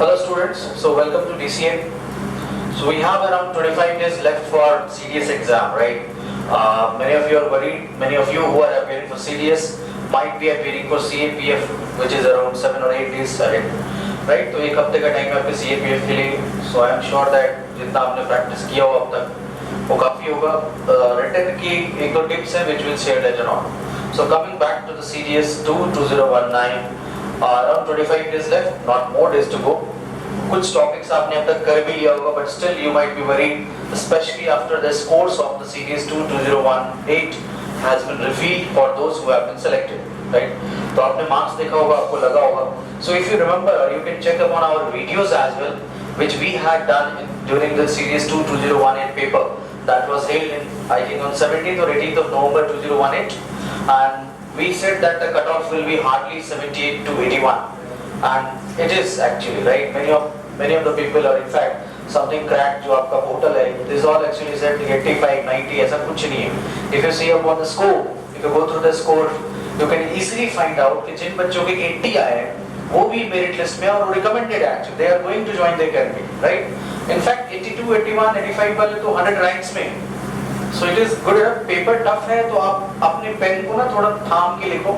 Hello students, so welcome to DCA. So we have around 25 days left for CDS exam, right? Many of you are worried, many of you who are appearing for CDS might be appearing for CAPF, which is around 7 or 8 days ahead, right? तो एक हफ्ते का time है आपके CAPF के लिए. So I am sure that जितना आपने प्रैक्टिस किया हो अब तक वो काफी होगा. रिटन की एक दो टिप्स हैं which will share later on. So coming back to the CDS 2019. Around 25 days left, not more days to go. कुछ टॉपिक्स आपने अब तक कर भी लिया होगा, but still you might be worried, especially after the scores of the CDS 2018 has been revealed for those who have been selected, right? तो आपने मार्क्स देखा होगा, आपको लगा होगा. So if you remember, you can check upon our videos as well, which we had done during the CDS 2018 paper that was held in, I think, on 17th or 18th of November 2018, and we said that the cutoff will be hardly 78 to 81, and it is actually, right? Many of the people are in fact something cracked जो आपका portal है. This all actually said 85, 90 ऐसा कुछ नहीं है. If you see upon the score, if you go through the score, you can easily find out कि जिन बच्चों के 80 आए हैं वो भी मेरिट लिस्ट में और recommended actually they are going to join the academy, right? In fact 82, 81, 85 वाले तो 100 ranks में. So it is good enough. Paper tough है तो आप अपने पेन को ना थोड़ा थाम के लिखो.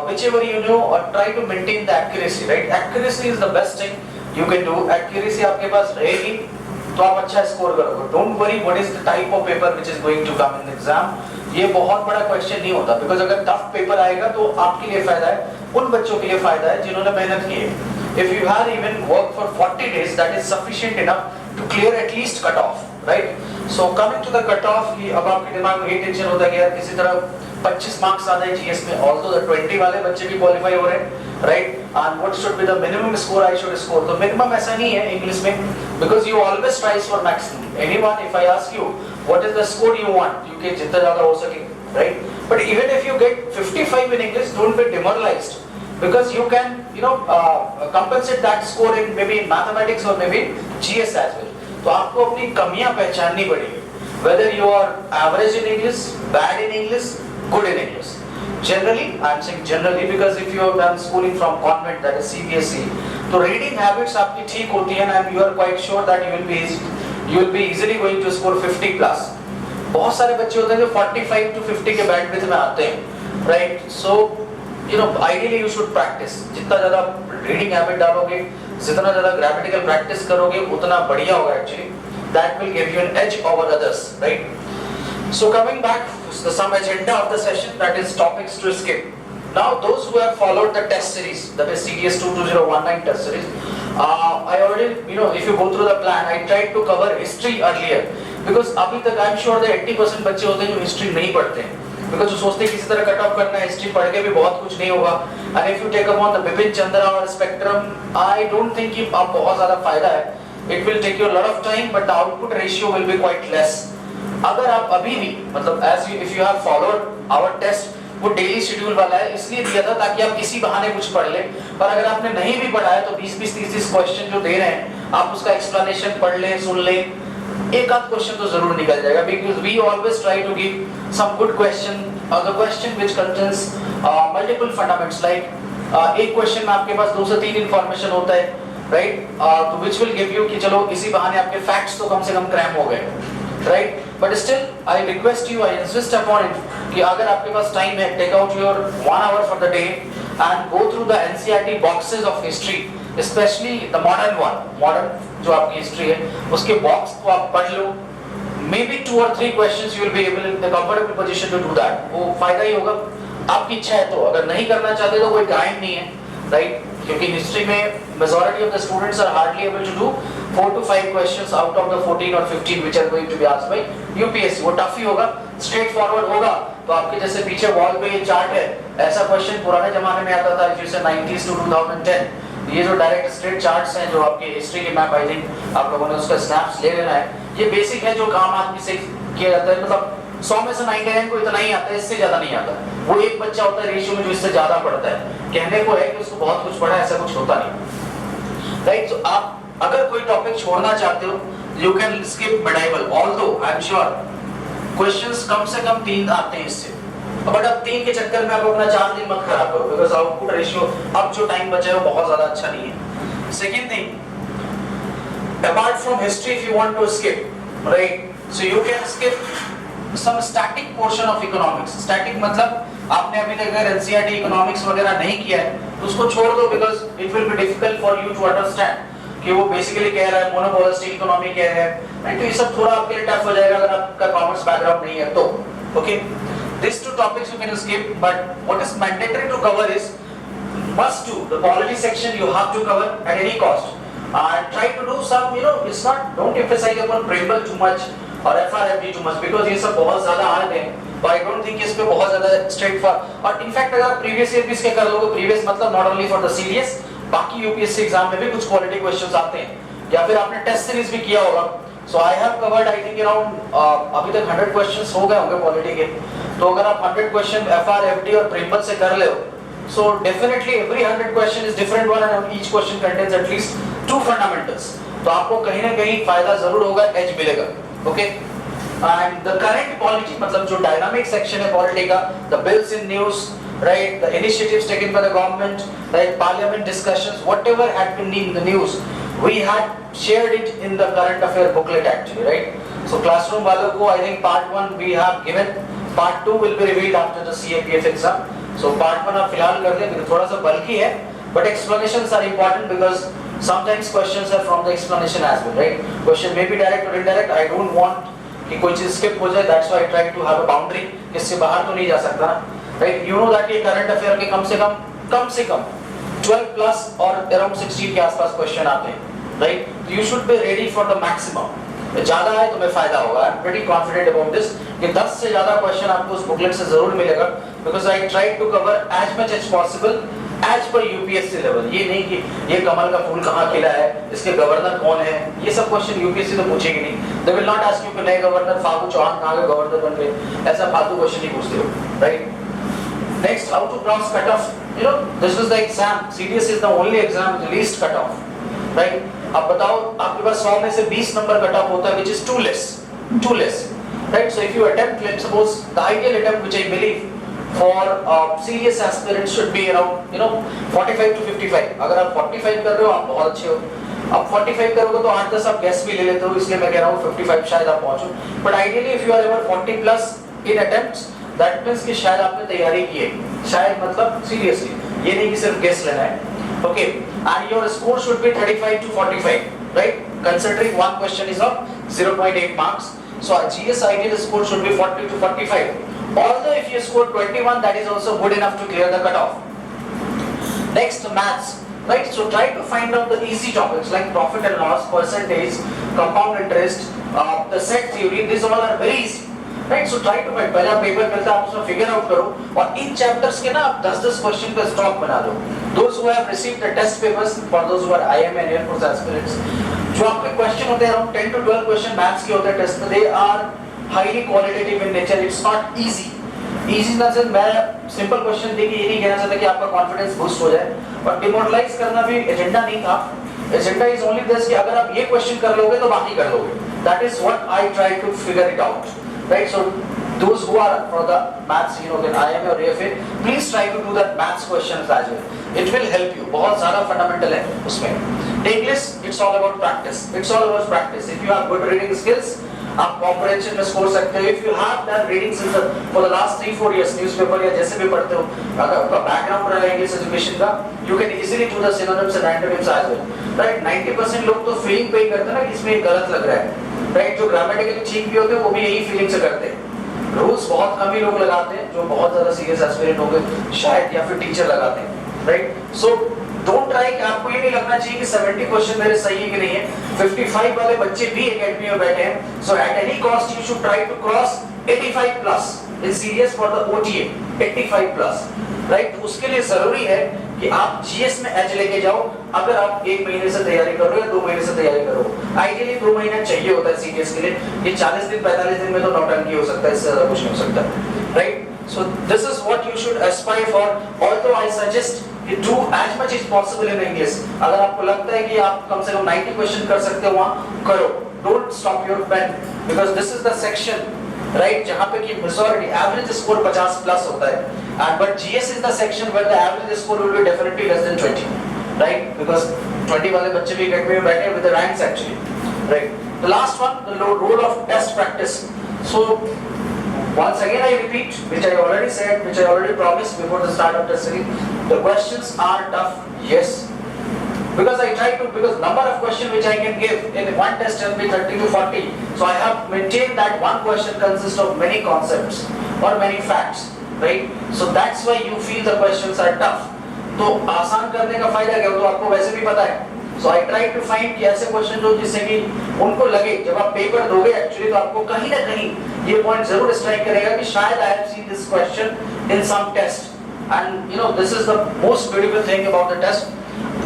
Whichever you know, or try to maintain the accuracy, right? Accuracy is the best thing you can do. Accuracy आपके पास रहेगी तो आप अच्छा स्कोर करोगे. Don't worry what is the type of paper which is going to come in the exam. ये बहुत बड़ा question नहीं होता, because अगर टफ पेपर आएगा तो आपके लिए फायदा है, उन बच्चों के लिए फायदा है जिन्होंने मेहनत की है. If you have even worked for 40 days, that is sufficient enough to clear at least cut off, right? So coming to the cut off, अब आपके दिमाग में ये टेंशन होता है कि यार किसी तरह 25 मार्क्स आ जाए जीएस में, although the 20 वाले बच्चे भी क्वालिफाई हो रहे हैं, right? And what should be the minimum score I should score? तो minimum ऐसा नहीं है इंग्लिश में, because you always strive for maximum. Anyone, if I ask you, what is the score you want? You can जितना ज़्यादा हो सके, right? But even if you get 55 in English, don't be demoralized, because you can, compensate that score in maybe in mathematics or maybe GS as well. तो आपको अपनी कमियां पहचाननी पड़ेगी. Whether you are average in English, bad in English, good in English. Generally, I am saying generally because if you have done schooling from convent, that is CBSE, तो reading habits आपकी ठीक होती है and you are quite sure that you will be easily going to score 50 plus. बहुत सारे बच्चे होते हैं जो 45 to 50 के बैंडविड्थ में आते हैं, right? So ideally you should practice. जितना ज़्यादा reading habit डालोगे, जितना ज़्यादा grammatical practice करोगे, उतना बढ़िया होगा actually. That will give you an edge over others, right? So coming back to some agenda of the session, that is topics to skip. Now those who have followed the test series, that is CDS 2019 test series, I already, if you go through the plan, I tried to cover history earlier, because अभी तक I am sure that 80% बच्चे होते हैं जो history नहीं पढ़ते हैं. Because वो सोचते हैं किसी तरह कट ऑफ करना है, हिस्ट्री पढ़ के भी बहुत कुछ नहीं होगा. And if you take upon the Bipin Chandra और स्पेक्ट्रम, I don't think कि आप बहुत ज़्यादा फायदा है. It will take you a lot of time, but the output ratio will be quite less. अगर आप अभी भी मतलब if you have followed our test, वो डेली शेड्यूल वाला है, इसलिए दिया था ताकि आप किसी बहाने कुछ पढ़ लें. पर अगर आपने नहीं भी पढ़ा है तो 20-20, 30-30 क्वेश्चन जो दे रहे हैं, आप उसका एक्सप्लेनेशन पढ़ लें, सुन लें, एक आध क्वेश्चन तो जरूर निकल जाएगा. Because we always try to give some good question, the question which contains multiple fundamentals, like एक क्वेश्चन में आपके पास 2 से 3 इंफॉर्मेशन होता है, right? तो which will give you कि चलो इसी बहाने आपके फैक्ट्स तो कम से कम क्रैम हो गए, right? But still I request you, I insist upon it कि अगर आपके पास टाइम है, take out your 1 hour for the day and go through the NCERT boxes of history, especially the modern one, जो आपकी history है उसके box को आप पढ़ लो. Maybe 2 or 3 questions you will be able in the comfortable position to do that. वो फायदा ही होगा. आपकी इच्छा है तो, अगर नहीं करना चाहते तो कोई गाइड नहीं है, right? क्योंकि हिस्ट्री में majority of the students are hardly able to do 4 to 5 questions out of the 14 or 15 which are going to be asked by UPSC. वो टफ ही होगा, स्ट्रेट फॉरवर्ड होगा. तो आपके जैसे पीछे वॉल पे ये चार्ट है, ऐसा क्वेश्चन पुराने जमाने में आता था जैसे 90s to 2010. ये जो डायरेक्ट स्ट्रेट चार्ट्स हैं जो आपके हिस्ट्री के मैप, आई थिंक आप लोगों ने उसका स्नैप्स ले लेना है. ये बेसिक है जो काम आदमी से किया जाता है. मतलब 100 में से 99 को इतना ही आता है, इससे ज्यादा नहीं आता. वो एक बच्चा होता है रेशियो में जो इससे ज्यादा पढ़ता है. कहने को है कि उसको बहुत कुछ पढ़ा है, ऐसा कुछ होता नहीं, राइट? तो आप अगर कोई टॉपिक छोड़ना चाहते हो, you can skip medieval. Although I am sure questions कम से कम 3 आते हैं इससे, बट अब 3 के चक्कर में आप अपना 4 दिन मत खराब करो, बिकॉज आउटपुट रेशियो अब जो टाइम बचा है वो बहुत ज्यादा अच्छा नहीं है. Second thing, apart from history, if you want to skip, right? So you can skip some static portion of economics. Static मतलब आपने अभी तक अगर NCERT economics वगैरह नहीं किया है तो उसको छोड़ दो, because it will be difficult for you to understand कि वो बेसिकली कह रहा है मोनोपोलिस्टिक इकोनॉमी क्या है, राइट? तो ये सब थोड़ा आपके लिए टफ हो जाएगा अगर आपका कॉमर्स बैकग्राउंड नहीं है तो. Okay, these two topics you can skip, but what is mandatory to cover is must do the policy section you have to cover at any cost, and try to do some, it's not, don't emphasize upon preamble too much और FRFD too much, because ये सब बहुत ज्यादा hard है. तो I don't think इस पे बहुत ज्यादा स्ट्रेट फॉर, और इनफैक्ट अगर प्रीवियस ईयर भी इसके कर लोगे, प्रीवियस मतलब not only for the CDS, बाकी यूपीएससी एग्जाम में भी कुछ क्वालिटी क्वेश्चंस आते हैं, या फिर आपने टेस्ट सीरीज भी किया होगा. So I have covered I think around अभी तक 100 क्वेश्चंस हो गए होंगे पॉलिटी के. तो अगर आप 100 क्वेश्चन FRFD और प्रीम्बल से कर ले हो, so definitely every 100 question is different one, and each question contains at least 2 fundamentals. तो आपको कहीं ना कहीं फायदा जरूर होगा, एज मिलेगा. Okay, and the current polity मतलब जो dynamic section है polity का, the bills in news, right, the initiatives taken by the government, right, parliament discussions, whatever had been in the news, we had shared it in the current affair booklet actually, right? So classroom वालों को I think part 1 we have given, part 2 will be revealed after the CAPF exam. So part 1 आप फिलहाल कर लें, थोड़ा सा बल्कि है, but explanations are important because sometimes questions are from the explanation as well, right? Question may be direct or indirect. I don't want कि कोई चीज स्किप हो जाए, that's why I try to have a boundary, इससे बाहर तो नहीं जा सकता ना, right? You know that ये current affair के कम से कम 12 plus और around 16 के आसपास क्वेश्चन आते हैं, right? You should be ready for the maximum. ज्यादा है तुम्हें फायदा होगा. I'm pretty confident about this कि 10 से ज्यादा क्वेश्चन आपको उस बुकलेट से जरूर मिलेगा, because I try to cover as much as possible as per UPSC level. ये नहीं कि ये कमल का फूल कहाँ खिला है, इसके गवर्नर कौन है, ये सब क्वेश्चन UPSC तो पूछेगी नहीं. They will not ask you कि नए गवर्नर फागू चौहान कहाँ के गवर्नर बन गए, ऐसा फालतू क्वेश्चन नहीं पूछते हो, right? Next, how to cross cutoff. This is the exam. CDS is the only exam with the least cutoff, right? अब बताओ, आपके पास 100 में से 20 नंबर कटऑफ होता है, which is too less, right? So if you attempt, let's suppose the ideal attempt, which I believe for serious aspirants should be around 45 to 55. अगर आप 45 कर रहे हो आप बहुत अच्छे हो. अब 45 करोगे तो 8-10 आप गैस भी ले लेते हो, इसलिए मैं कह रहा हूँ 55 शायद आप पहुंचो. But ideally if you are ever 40 plus in attempts, that means कि शायद आपने तैयारी की है. शायद मतलब seriously, ये नहीं कि सिर्फ गैस लेना है. Okay, and your score should be 35 to 45, right? Considering one question is of 0.8 marks, so a GS ideal score should be 40 to 45. Although if you score 21, that is also good enough to clear the cutoff. Next, maths, right? So try to find out the easy topics like profit and loss, percentage, compound interest, the set theory. These all are very easy, right? So try to पहले आप paper मिलता है आप उसमें figure out करो, और इन chapters के ना आप 10-10 क्वेश्चन का स्टॉक बना लो. Those who have received the test papers, for those who are IM and Air Force aspirants, जो आपके क्वेश्चन होते हैं around 10 to 12 क्वेश्चन मैथ्स के होते हैं टेस्ट में, they are highly qualitative in nature. It's not easy. Easy ना सिर्फ मैं सिंपल क्वेश्चन देके ये नहीं कहना चाहता कि आपका कॉन्फिडेंस बूस्ट हो जाए, और डिमोरलाइज करना भी एजेंडा नहीं था. एजेंडा इज ओनली दिस कि अगर आप ये क्वेश्चन कर लोगे तो बाकी कर लोगे. That is what I try to figure it out, right? So those who are for the maths, then IM or AFA, please try to do that maths questions as well. It will help you. बहुत सारा fundamental है उसमें. English, it's all about practice. It's all about practice. If you have good reading skills, आप comprehension में score सकते हो. If you have done reading since for the last 3-4 years, newspaper या जैसे भी पढ़ते हो, अगर आपका background रहा है English education का, you can easily do the synonyms and antonyms as well. Right? 90% लोग तो feeling पे ही करते हैं ना कि इसमें गलत लग रहा है. Right? जो grammatically ठीक भी होते हैं वो भी यही feeling से करते हैं. रूल्स बहुत कम ही लोग लगाते हैं, जो बहुत ज्यादा सीरियस एस्पिरेंट हो गए शायद, या फिर टीचर लगाते हैं, राइट? सो डोंट ट्राई कि आपको ये नहीं लगना चाहिए कि 70 क्वेश्चन मेरे सही है कि नहीं है. 55 वाले बच्चे भी एकेडमी में बैठे हैं. So at any cost you should try to cross 85 plus in serious for the OTA. 85 plus, right? उसके लिए जरूरी है कि आप जीएस में एच लेके जाओ. अगर आप 1 महीने से तैयारी कर रहे हो या 2 महीने से तैयारी करो, आइडियली 2 महीना चाहिए होता है सीरियस के लिए. ये 40 दिन 45 दिन में तो नौटंकी हो सकता है, इससे ज्यादा कुछ नहीं हो सकता, right? So this is what you should aspire for. Although I suggest कि do as much as possible in English. अगर आपको लगता है कि आप कम से कम 90 क्वेश्चन कर सकते हो वहां करो. Don't stop your pen, because this is the section, right, जहां पे कि मेजॉरिटी एवरेज स्कोर 50 प्लस होता है. And but GS is the section where the average score will be definitely less than 20. right? Because 20 वाले बच्चे भी academy में बैठे with the ranks actually, right? The last one, the role of test practice. So once again I repeat, which I already said, which I already promised before the start of the series, the questions are tough, yes. Because I try to, because number of questions which I can give in one test can be 30 to 40. So I have maintained that one question consists of many concepts or many facts, right? So that's why you feel the questions are tough. तो आसान करने का फायदा क्या हो, तो आपको वैसे भी पता है. So I try to find कि ऐसे क्वेश्चन जो जिससे कि उनको लगे जब आप पेपर दोगे एक्चुअली तो आपको कहीं ना कहीं ये पॉइंट जरूर स्ट्राइक करेगा कि शायद I have seen this question in some test. And you know this is the most beautiful thing about the test.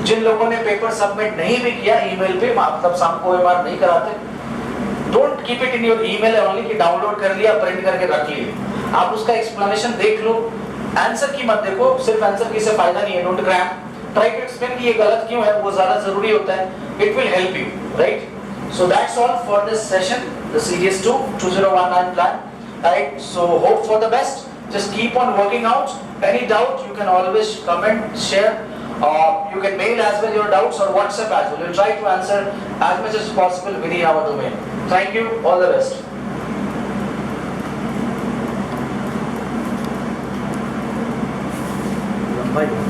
जिन लोगों ने पेपर सबमिट नहीं भी किया ईमेल पे, मतलब शाम को OMR नहीं कराते, don't keep it in your email only कि डाउनलोड कर लिया प्रिंट करके रख लिए. आप उसका एक्सप्लेनेशन देख लो, आंसर की मत देखो, सिर्फ आंसर की से फायदा नहीं है. Don't cram, try to explain कि ये गलत क्यों है, वो ज्यादा जरूरी होता है. It will help you, right? So that's all for this session, the series 2 2019 plan, right? So hope for the best. Just keep on working out. Any doubt you can always comment, share. You can mail as well your doubts or WhatsApp as well. We'll try to answer as much as possible within our domain. Thank you. All the best. Bye.